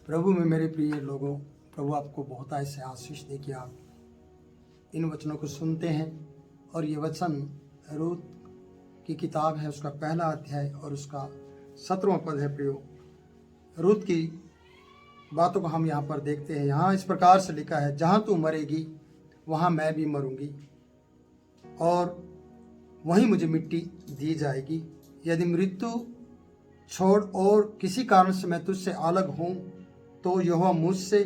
प्रभु में मेरे प्रिय लोगों, प्रभु आपको बहुत ऐसे आशीष दे कि आप इन वचनों को सुनते हैं। और ये वचन रूत की किताब है, उसका पहला अध्याय और उसका 17वां पद है। प्रियो, रूत की बातों को हम यहाँ पर देखते हैं। यहाँ इस प्रकार से लिखा है, जहाँ तू मरेगी वहाँ मैं भी मरूंगी और वहीं मुझे मिट्टी दी जाएगी। यदि मृत्यु छोड़ और किसी कारण से मैं तुझसे अलग हूँ तो यहोवा मुझसे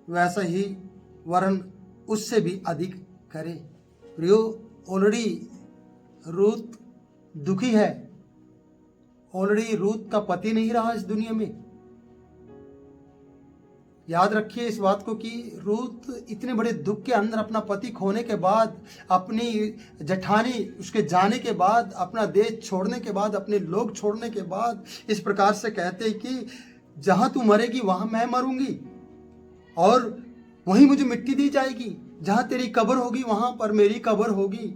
वैसा ही वरन उससे भी अधिक करे। प्रियो, ऑलरेडी रूत दुखी है। ऑलरेडी रूत का पति नहीं रहा इस दुनिया में। याद रखिए इस बात को कि रूत इतने बड़े दुख के अंदर अपना पति खोने के बाद, अपनी जेठानी उसके जाने के बाद, अपना देश छोड़ने के बाद, अपने लोग छोड़ने के बाद इस प्रकार से कहते हैं कि जहां तू मरेगी वहां मैं मरूंगी और वहीं मुझे मिट्टी दी जाएगी। जहां तेरी कब्र होगी वहां पर मेरी कब्र होगी।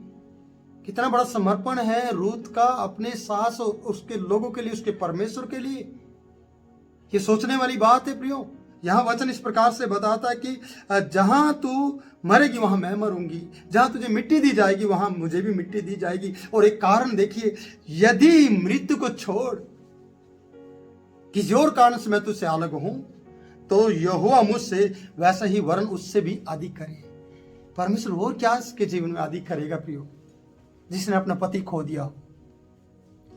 कितना बड़ा समर्पण है रूत का अपने सास और उसके लोगों के लिए, उसके परमेश्वर के लिए। ये सोचने वाली बात है प्रियो। यहाँ वचन इस प्रकार से बताता है कि जहां तू मरेगी वहां मैं मरूंगी, जहां तुझे मिट्टी दी जाएगी वहां मुझे भी मिट्टी दी जाएगी। और एक कारण देखिए, यदि मृत्यु को छोड़ किसी और कारण से मैं तुझसे अलग हूं तो यहोवा मुझसे वैसा ही वरन उससे भी अधिक करे। परमेश्वर और क्या इसके जीवन में अधिक करेगा प्रियो? जिसने अपना पति खो दिया हो,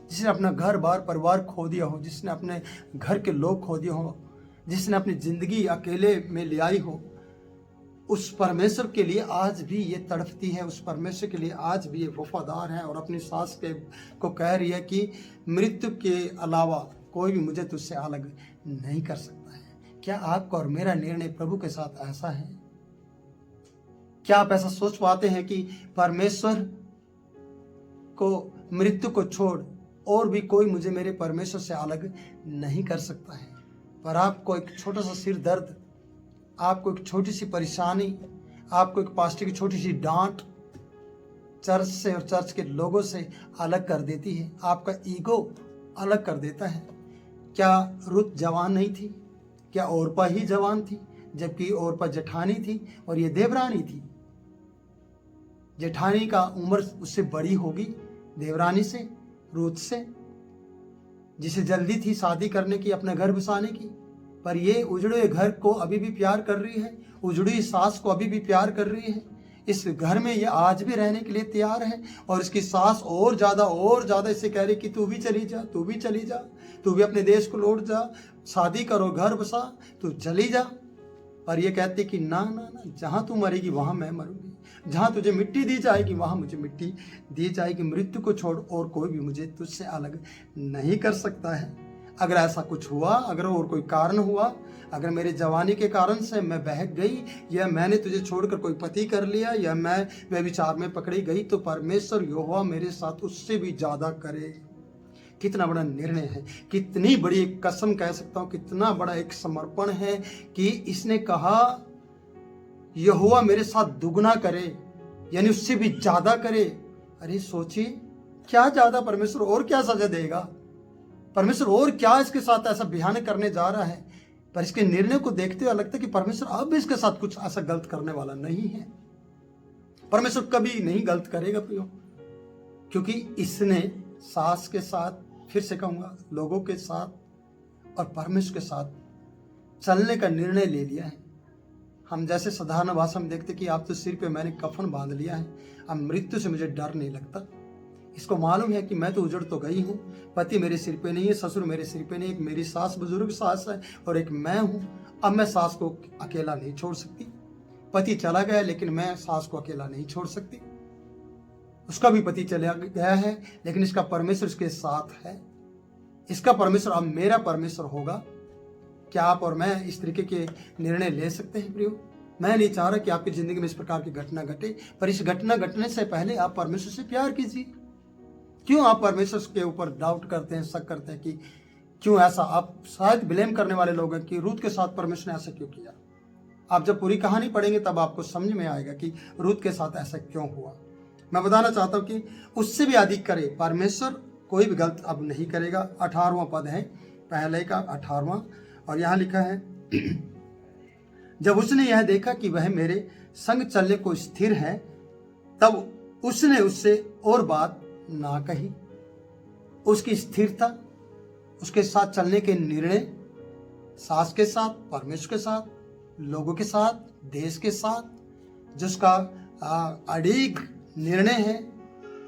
जिसने अपना घर बार परिवार खो दिया हो, जिसने अपने घर के लोग खो दिए हो, जिसने अपनी जिंदगी अकेले में ले आई हो, उस परमेश्वर के लिए आज भी ये तड़पती है। उस परमेश्वर के लिए आज भी ये वफादार है और अपनी सास को कह रही है कि मृत्यु के अलावा कोई भी मुझे तुझसे अलग नहीं कर सकता है। क्या आपका और मेरा निर्णय प्रभु के साथ ऐसा है? क्या आप ऐसा सोच पाते हैं कि परमेश्वर को मृत्यु को छोड़ और भी कोई मुझे मेरे परमेश्वर से अलग नहीं कर सकता है? पर आपको एक छोटा सा सिर दर्द, आपको एक छोटी सी परेशानी, आपको एक पास्टर की छोटी सी डांट चर्च से और चर्च के लोगों से अलग कर देती है। आपका ईगो अलग कर देता है। क्या रुत जवान नहीं थी? क्या ओरपा ही जवान थी? जबकि ओरपा जेठानी थी और ये देवरानी थी। जेठानी का उम्र उससे बड़ी होगी देवरानी से, रूत से, जिसे जल्दी थी शादी करने की, अपने घर बसाने की। पर ये उजड़े घर को अभी भी प्यार कर रही है, उजड़ी सास को अभी भी प्यार कर रही है। इस घर में ये आज भी रहने के लिए तैयार है और इसकी सास और ज्यादा इससे कह रही कि तू भी चली जा, तू भी चली जा, तू भी अपने देश को लौट जा, शादी करो, घर बसा, तू चली जा। और ये कहती कि ना ना ना, जहां तू मरेगी वहां मैं मरूंगी, जहां तुझे मिट्टी दी जाएगी वहां मुझे मिट्टी दी जाएगी। मृत्यु को छोड़ और कोई भी मुझे तुझसे अलग नहीं कर सकता है। अगर ऐसा कुछ हुआ, अगर और कोई कारण हुआ, अगर मेरे जवानी के कारण से मैं बहक गई या मैंने तुझे छोड़कर कोई पति कर लिया या मैं व्यभिचार में पकड़ी गई, तो परमेश्वर यहोवा मेरे साथ उससे भी ज्यादा करे। कितना बड़ा निर्णय है, कितनी बड़ी एक कसम कह सकता हूं, कितना बड़ा एक समर्पण है कि इसने कहा यहोवा मेरे साथ दुगना करे, यानी उससे भी ज्यादा करे। अरे सोचिए, क्या ज्यादा परमेश्वर और क्या सजा देगा? परमेश्वर और क्या इसके साथ ऐसा भयानक करने जा रहा है? पर इसके निर्णय को देखते हुए लगता है कि परमेश्वर अब इसके साथ कुछ ऐसा गलत करने वाला नहीं है। परमेश्वर कभी नहीं गलत करेगा प्रियो, क्योंकि इसने सास के साथ, फिर से कहूंगा, लोगों के साथ और परमेश्वर के साथ चलने का निर्णय ले लिया है। हम जैसे साधारण भाषा में देखते कि आप तो सिर पे मैंने कफन बांध लिया है, अब मृत्यु से मुझे डर नहीं लगता। इसको मालूम है कि मैं तो उजड़ तो गई हूँ, पति मेरे सिर पे नहीं है, ससुर मेरे सिर पे नहीं, एक मेरी सास बुजुर्ग सास है और एक मैं हूँ। अब मैं सास को अकेला नहीं छोड़ सकती। पति चला गया लेकिन मैं सास को अकेला नहीं छोड़ सकती। उसका भी पति चला गया है लेकिन इसका परमेश्वर इसके साथ है। इसका परमेश्वर अब मेरा परमेश्वर होगा। क्या आप और मैं इस तरीके के निर्णय ले सकते हैं प्रियो? मैं नहीं चाह रहा कि आपकी जिंदगी में इस प्रकार की घटना घटे, पर इस घटना घटने से पहले आप परमेश्वर से प्यार कीजिए। क्यों आप परमेश्वर के ऊपर डाउट करते हैं, शक करते हैं कि क्यों ऐसा? आप शायद ब्लेम करने वाले लोग हैं कि रूत के साथ परमेश्वर ने ऐसा क्यों किया। आप जब पूरी कहानी पढ़ेंगे तब आपको समझ में आएगा कि रूत के साथ ऐसा क्यों हुआ। मैं बताना चाहता हूँ कि उससे भी अधिक करे, परमेश्वर कोई भी गलत अब नहीं करेगा। 18वां पद है, पहले का 18वां, और यहाँ लिखा है जब उसने यह देखा कि वह मेरे संग चलने को स्थिर है, तब उसने उससे और बात ना कही। उसकी स्थिरता, उसके साथ चलने के निर्णय, सास के साथ, परमेश्वर के साथ, लोगों के साथ, देश के साथ, जिसका अड़िग निर्णय है,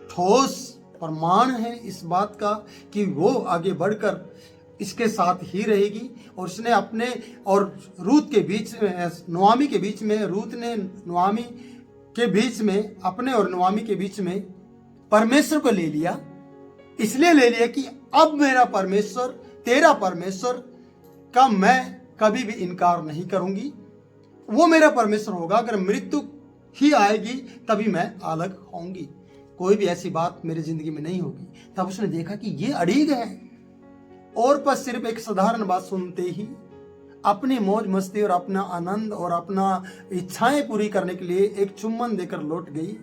ठोस प्रमाण है इस बात का कि वो आगे बढ़कर इसके साथ ही रहेगी। और उसने अपने और रूत के बीच में, नुआमी के बीच में, रूत ने नुआमी के बीच में, अपने और नुआमी के बीच में परमेश्वर को ले लिया। इसलिए ले लिया कि अब मेरा परमेश्वर, तेरा परमेश्वर का मैं कभी भी इनकार नहीं करूंगी। वो मेरा परमेश्वर होगा, अगर मृत्यु ही आएगी तभी मैं अलग होंगी, कोई भी ऐसी बात मेरी जिंदगी में नहीं होगी। तब उसने देखा कि ये अड़ीग है, और पर सिर्फ एक साधारण बात सुनते ही अपनी मौज मस्ती और अपना आनंद और अपना इच्छाएं पूरी करने के लिए एक चुम्बन देकर लौट गई।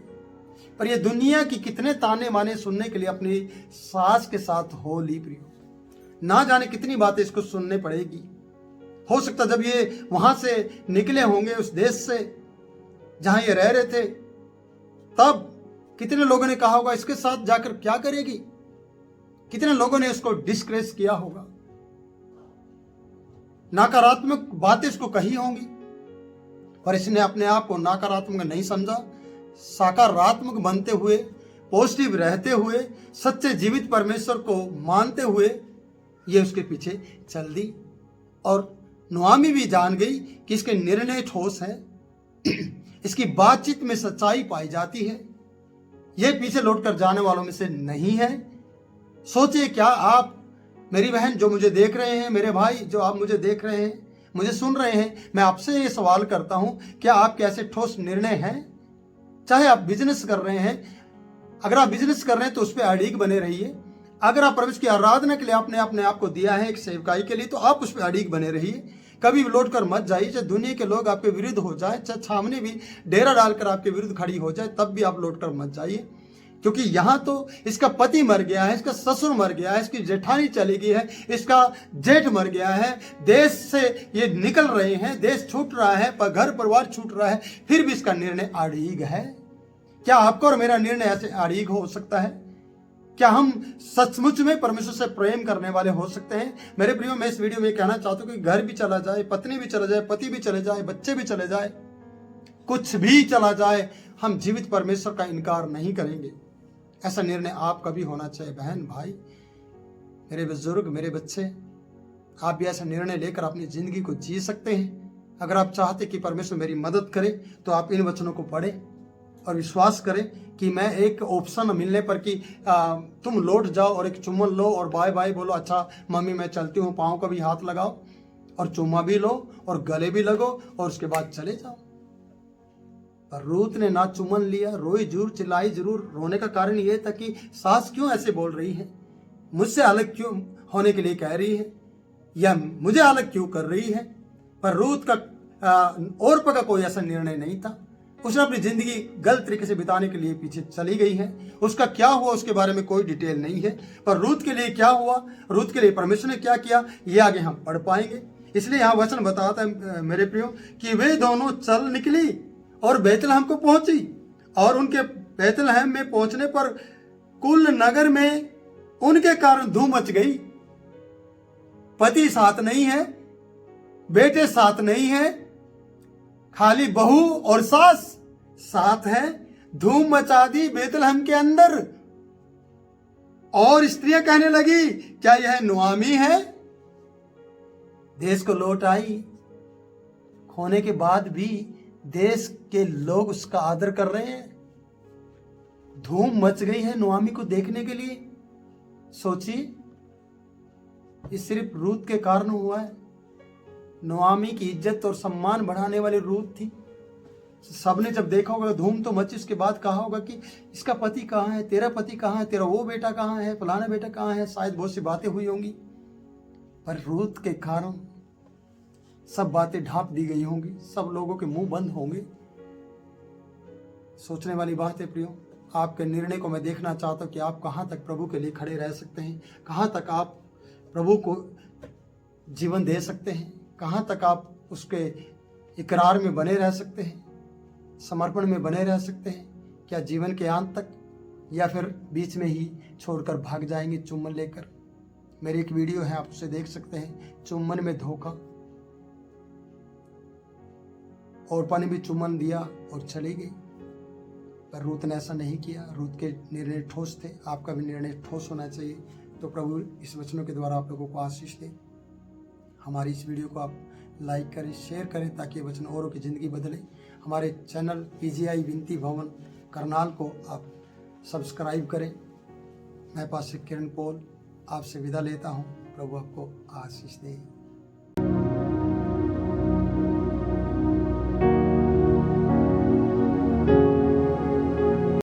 पर ये दुनिया की कितने ताने माने सुनने के लिए अपनी सास के साथ हो ली प्रियो, ना जाने कितनी बातें इसको सुनने पड़ेगी। हो सकता जब ये वहां से निकले होंगे उस देश से जहां ये रह रहे थे, तब कितने लोगों ने कहा होगा इसके साथ जाकर क्या करेगी, कितने लोगों ने इसको डिस्क्रेस किया होगा, नकारात्मक बातें इसको कही होंगी। पर इसने अपने आप को नकारात्मक नहीं समझा, सकारात्मक बनते हुए, पॉजिटिव रहते हुए, सच्चे जीवित परमेश्वर को मानते हुए ये उसके पीछे चल दी। और नुआमी भी जान गई कि इसके निर्णय ठोस हैं, इसकी बातचीत में सच्चाई पाई जाती है, ये पीछे लौटकर जाने वालों में से नहीं है। सोचिए, क्या आप, मेरी बहन जो मुझे देख रहे हैं, मेरे भाई जो आप मुझे देख रहे हैं, मुझे सुन रहे हैं, मैं आपसे ये सवाल करता हूं, क्या आपके ऐसे ठोस निर्णय हैं? चाहे आप बिजनेस कर रहे हैं, अगर आप बिजनेस कर रहे हैं तो उस पर अड़ीग बने रहिए। अगर आप परमेश्वर की आराधना के लिए आपने अपने आप को दिया है एक सेवकाई के लिए, तो आप उस पर अड़ीग बने रहिए, कभी भी लौट कर मत जाइए। चाहे दुनिया के लोग आपके विरुद्ध हो जाए, चाहे सामने भी डेरा डालकर आपके विरुद्ध खड़ी हो जाए, तब भी आप लौट कर मत जाइए। क्योंकि यहाँ तो इसका पति मर गया है, इसका ससुर मर गया है, इसकी जेठानी चली गई है, इसका जेठ मर गया है, देश से ये निकल रहे हैं, देश छूट रहा है, पर घर परिवार छूट रहा है, फिर भी इसका निर्णय अड़ीग है। क्या आपका और मेरा निर्णय ऐसे अड़ीग हो सकता है? क्या हम सचमुच में परमेश्वर से प्रेम करने वाले हो सकते हैं? मेरे प्रियो, मैं इस वीडियो में कहना चाहता हूं कि घर भी चला जाए, पत्नी भी चला जाए, पति भी चले जाए, बच्चे भी चले जाए, कुछ भी चला जाए, हम जीवित परमेश्वर का इनकार नहीं करेंगे। ऐसा निर्णय आपका भी होना चाहिए। बहन, भाई, मेरे बुजुर्ग, मेरे बच्चे, आप भी ऐसा निर्णय लेकर अपनी जिंदगी को जी सकते हैं। अगर आप चाहते कि परमेश्वर मेरी मदद करे, तो आप इन वचनों को पढ़ें और विश्वास करें कि मैं एक ऑप्शन मिलने पर कि तुम लौट जाओ और एक चुम्बन लो और बाय बाय बोलो, अच्छा मम्मी मैं चलती हूँ, पाँव का भी हाथ लगाओ और चुम्मा भी लो और गले भी लगो और उसके बाद चले जाओ। पर रूत ने ना चुम्बन लिया, रोई जरूर, चिल्लाई जरूर। रोने का कारण यह था कि सास क्यों ऐसे बोल रही है, मुझसे अलग क्यों होने के लिए कह रही है, या मुझे अलग क्यों कर रही है। पर रूत का और का कोई ऐसा निर्णय नहीं था। उसने अपनी जिंदगी गलत तरीके से बिताने के लिए पीछे चली गई है। उसका क्या हुआ उसके बारे में कोई डिटेल नहीं है, पर रूत के लिए क्या हुआ, रूत के लिए परमेश्वर ने क्या किया, ये आगे हम पढ़ पाएंगे। इसलिए यहाँ वचन बताता है मेरे प्रियो कि वे दोनों चल निकली और बैतलहम को पहुंची, और उनके बैतलहम में पहुंचने पर कुल नगर में उनके कारण धूम मच गई। पति साथ नहीं है, बेटे साथ नहीं है, खाली बहू और सास साथ है। धूम मचा दी बैतलहम के अंदर, और स्त्रियां कहने लगी, क्या यह नुआमी है? देश को लौट आई, खोने के बाद भी देश के लोग उसका आदर कर रहे हैं। धूम मच गई है नुआमी को देखने के लिए। सोचिए, ये सिर्फ रूत के कारण हुआ है। नुआमी की इज्जत और सम्मान बढ़ाने वाली रूत थी। सबने जब देखा होगा धूम तो मची, उसके बाद कहा होगा कि इसका पति कहाँ है, तेरा पति कहाँ है, तेरा वो बेटा कहाँ है, फलाना बेटा कहाँ है, शायद बहुत सी बातें हुई होंगी। पर रूत के कारण सब बातें ढांप दी गई होंगी, सब लोगों के मुंह बंद होंगे। सोचने वाली बात है प्रियो, आपके निर्णय को मैं देखना चाहता हूँ कि आप कहाँ तक प्रभु के लिए खड़े रह सकते हैं, कहाँ तक आप प्रभु को जीवन दे सकते हैं, कहाँ तक आप उसके इकरार में बने रह सकते हैं, समर्पण में बने रह सकते हैं। क्या जीवन के अंत तक, या फिर बीच में ही छोड़कर भाग जाएंगे चुम्बन लेकर। मेरी एक वीडियो है, आप उसे देख सकते हैं, चुम्बन में धोखा। ओरपा ने भी चुम्बन दिया और चली गई, पर रूत ने ऐसा नहीं किया। रूत के निर्णय ठोस थे, आपका भी निर्णय ठोस होना चाहिए। तो प्रभु इस वचनों के द्वारा आप लोगों को आशीष दे। हमारी इस वीडियो को आप लाइक करें, शेयर करें, ताकि ये वचन औरों की ज़िंदगी बदले। हमारे चैनल PGI विनती भवन करनाल को आप सब्सक्राइब करें। मैं पास्टर किरण पॉल आपसे विदा लेता हूँ। प्रभु आपको आशीष दे।